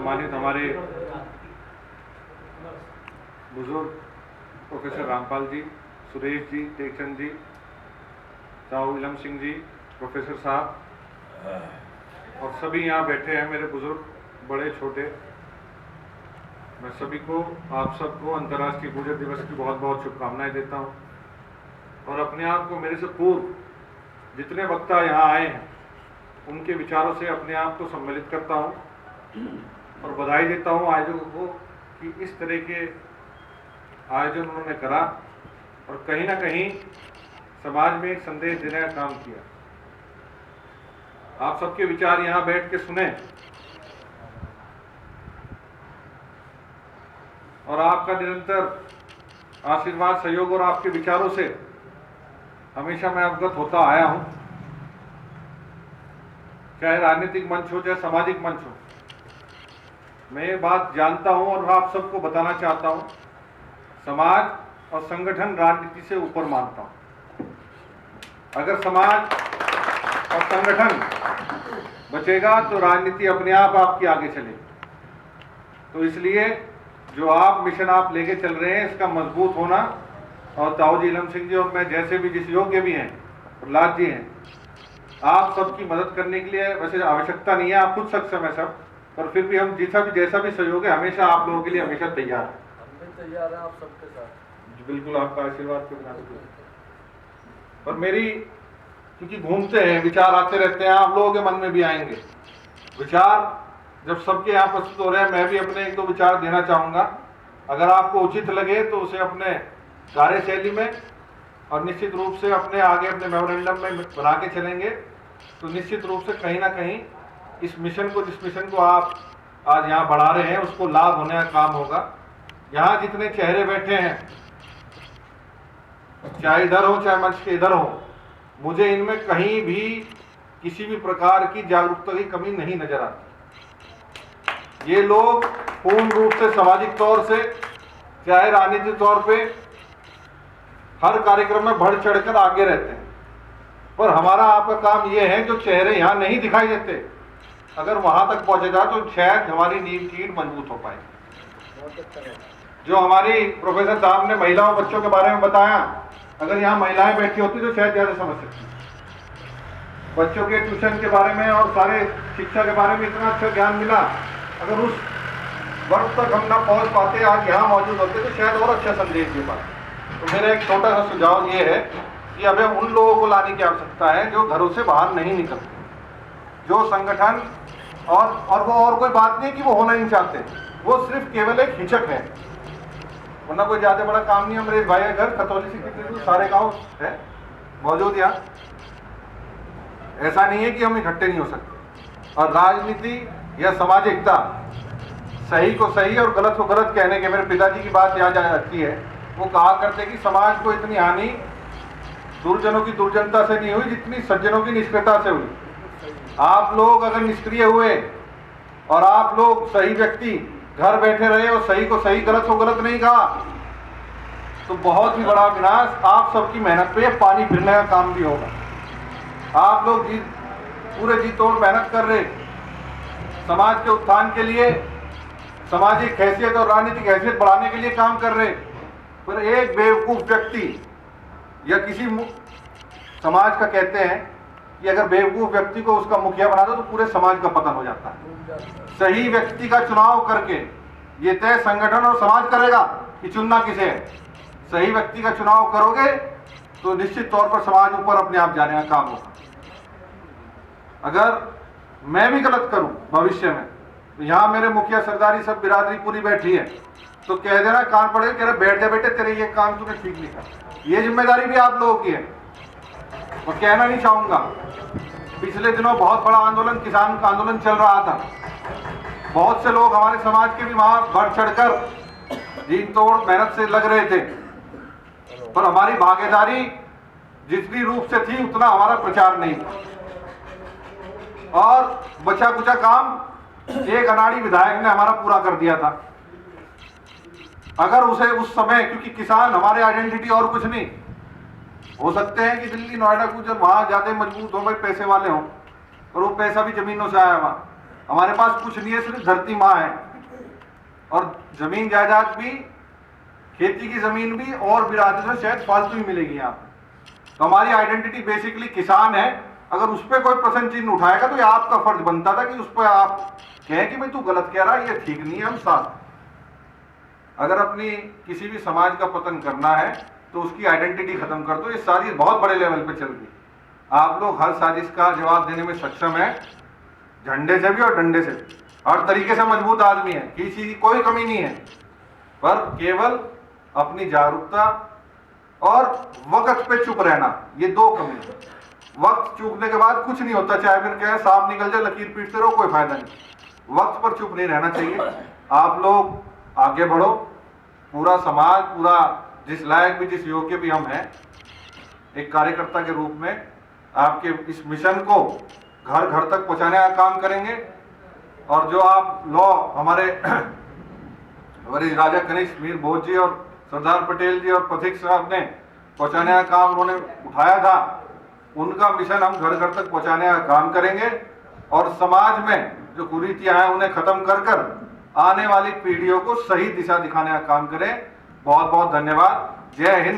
सम्मानित हमारे बुजुर्ग प्रोफेसर रामपाल जी, सुरेश जी, टेकचंद जी, ताऊ इलम सिंह जी, प्रोफेसर साहब और सभी यहाँ बैठे हैं मेरे बुजुर्ग, बड़े छोटे, मैं सभी को, आप सबको अंतर्राष्ट्रीय गुर्जर दिवस की बहुत बहुत शुभकामनाएं देता हूँ। और अपने आप को मेरे से पूर्व जितने वक्ता यहाँ आए हैं उनके विचारों से अपने आप को सम्मिलित करता हूँ और बधाई देता हूँ आयोजकों को कि इस तरह के आयोजन उन्होंने करा और कहीं ना कहीं समाज में एक संदेश देने का काम किया। आप सबके विचार यहाँ बैठ के सुने और आपका निरंतर आशीर्वाद, सहयोग और आपके विचारों से हमेशा मैं अवगत होता आया हूं, चाहे राजनीतिक मंच हो चाहे सामाजिक मंच हो। मैं ये बात जानता हूं और आप सबको बताना चाहता हूं, समाज और संगठन राजनीति से ऊपर मानता हूं। अगर समाज और संगठन बचेगा तो राजनीति अपने आप आपकी आगे चलेगी। तो इसलिए जो आप मिशन आप लेके चल रहे हैं इसका मजबूत होना, और ताऊ जी, इलम सिंह जी और मैं जैसे भी जिस योग्य भी हैं, प्रहलाद जी हैं, आप सबकी मदद करने के लिए वैसे आवश्यकता नहीं है, आप खुद सक्षम है सब, पर फिर भी हम जैसा भी सहयोग है हमेशा आप लोगों के लिए हमेशा तैयार है। हम भी तैयार हैं आप सबके साथ। बिल्कुल आपका आशीर्वाद के बिना। पर मेरी, क्योंकि घूमते हैं विचार आते रहते हैं, आप लोगों के मन में भी आएंगे विचार। जब सबके यहाँ प्रस्तुत हो रहे हैं, मैं भी अपने एक दो विचार देना चाहूँगा। अगर आपको उचित लगे तो उसे अपने कार्यशैली में और निश्चित रूप से अपने आगे अपने मेमोरेंडम में बना के चलेंगे, तो निश्चित रूप से कहीं ना कहीं इस मिशन को, जिस मिशन को आप आज यहाँ बढ़ा रहे हैं, उसको लाभ होने का काम होगा। यहाँ जितने चेहरे बैठे हैं, चाहे इधर हो चाहे मंच के इधर हो, मुझे इनमें कहीं भी किसी भी प्रकार की जागरूकता की कमी नहीं नजर आती। ये लोग पूर्ण रूप से सामाजिक तौर से चाहे राजनीतिक तौर पे हर कार्यक्रम में बढ़ चढ़कर आगे रहते हैं। पर हमारा आपका काम ये है, जो चेहरे यहाँ नहीं दिखाई देते, अगर वहां तक पहुंचेगा तो शायद हमारी नींव की ईंट मजबूत हो पाएगी। जो हमारी प्रोफेसर साहब ने महिलाओं बच्चों के बारे में बताया, अगर यहाँ महिलाएं बैठी होती तो शायद ज्यादा समझ सकती। बच्चों के ट्यूशन के बारे में और सारे शिक्षा के बारे में इतना अच्छा ज्ञान मिला, अगर उस वक्त तक हम ना पहुंच पाते, आज यहाँ मौजूद होते, तो शायद और अच्छा संदेश दे पाते। तो मेरा एक छोटा सा सुझाव ये है कि हमें उन लोगों को लाने की आवश्यकता है जो घरों से बाहर नहीं निकलते, जो संगठन और वो और कोई बात नहीं कि वो होना नहीं चाहते, वो सिर्फ केवल एक हिचक है, वरना कोई ज्यादा बड़ा काम नहीं है। मेरे भाई घर खतौली से सारे गांव है मौजूद यहाँ, ऐसा नहीं है कि हम इकट्ठे नहीं हो सकते। और राजनीति या सामाजिकता, सही को सही और गलत को गलत कहने के, मेरे पिताजी की बात याद आती है, वो कहा करते कि समाज को इतनी हानि दुर्जनों की दुर्जनता से नहीं हुई जितनी सज्जनों की निष्क्रियता से हुई। आप लोग अगर निष्क्रिय हुए और आप लोग सही व्यक्ति घर बैठे रहे और सही को सही, गलत को गलत नहीं कहा, तो बहुत ही बड़ा विनाश आप सबकी मेहनत पे पानी फिरने का काम भी होगा। आप लोग पूरे जी तोड़ मेहनत कर रहे, समाज के उत्थान के लिए, सामाजिक हैसियत और राजनीतिक हैसियत बढ़ाने के लिए काम कर रहे, पर एक बेवकूफ व्यक्ति या किसी समाज का कहते हैं कि अगर बेवकूफ व्यक्ति को उसका मुखिया बना दो तो पूरे समाज का पतन हो जाता है। सही व्यक्ति का चुनाव करके ये तय संगठन और समाज करेगा कि चुनना किसे है। सही व्यक्ति का चुनाव करोगे तो निश्चित तौर पर समाज ऊपर अपने आप जाने का काम होगा। अगर मैं भी गलत करूं भविष्य में, तो यहाँ मेरे मुखिया सरदारी सब बिरादरी पूरी बैठी है, तो कह देना कान पड़े, कह रहे बैठ जा बेटे, तेरे ये काम तूने ठीक नहीं करा। ये जिम्मेदारी भी आप लोगों की है। और कहना नहीं चाहूंगा, पिछले दिनों बहुत बड़ा आंदोलन, किसान का आंदोलन चल रहा था, बहुत से लोग हमारे समाज के भी वहां बढ़ चढ़कर जी तोड़ मेहनत से लग रहे थे, पर हमारी भागीदारी जितनी रूप से थी उतना हमारा प्रचार नहीं था। और बचा कुचा काम एक अनाड़ी विधायक ने हमारा पूरा कर दिया था। अगर उसे उस समय, क्योंकि किसान हमारे आइडेंटिटी और कुछ नहीं, हो सकते हैं कि दिल्ली नोएडा को जब वहां ज्यादा मजबूत हो, भाई पैसे वाले हों, और वो पैसा भी जमीनों से आया हुआ, हमारे पास कुछ नहीं है, सिर्फ धरती माँ है। और जमीन जायदाद भी, खेती की जमीन भी और विरासत से शायद फालतू ही मिलेगी यहाँ पे। तो हमारी आइडेंटिटी बेसिकली किसान है। अगर उस पर कोई प्रश्न चिन्ह उठाएगा तो ये आपका फर्ज बनता था कि उस पर आप कहें कि भाई तू गलत कह रहा है, ये ठीक नहीं है, हम साथ। अगर अपनी किसी भी समाज का पतन करना है तो उसकी आइडेंटिटी खत्म कर दो। ये सारी बहुत बड़े लेवल पे चल रही है। आप लोग हर साजिश का जवाब देने में सक्षम है, झंडे से भी और डंडे से भी। हर तरीके से मजबूत आदमी है, किसी की कोई कमी नहीं है, पर केवल अपनी जागरूकता और वक्त पे चुप रहना, ये दो कमी है। वक्त चूकने के बाद कुछ नहीं होता, चाहे फिर कहे सांप निकल जाए लकीर पीटते रहो, कोई फायदा नहीं। वक्त पर चुप नहीं रहना चाहिए। आप लोग आगे बढ़ो, पूरा समाज, पूरा जिस लायक भी, जिस योग्य भी हम हैं, एक कार्यकर्ता के रूप में आपके इस मिशन को घर घर तक पहुंचाने का काम करेंगे। और जो आप लॉ हमारे वरिष्ठ राजा कनिष्ठ मीर भोज जी और सरदार पटेल जी और पथिक साहब ने पहुंचाने का काम उन्होंने उठाया था, उनका मिशन हम घर घर तक पहुंचाने का काम करेंगे। और समाज में जो कुरीतियां हैं उन्हें खत्म कर कर आने वाली पीढ़ियों को सही दिशा दिखाने का काम करें। बहुत बहुत धन्यवाद। जय हिंद।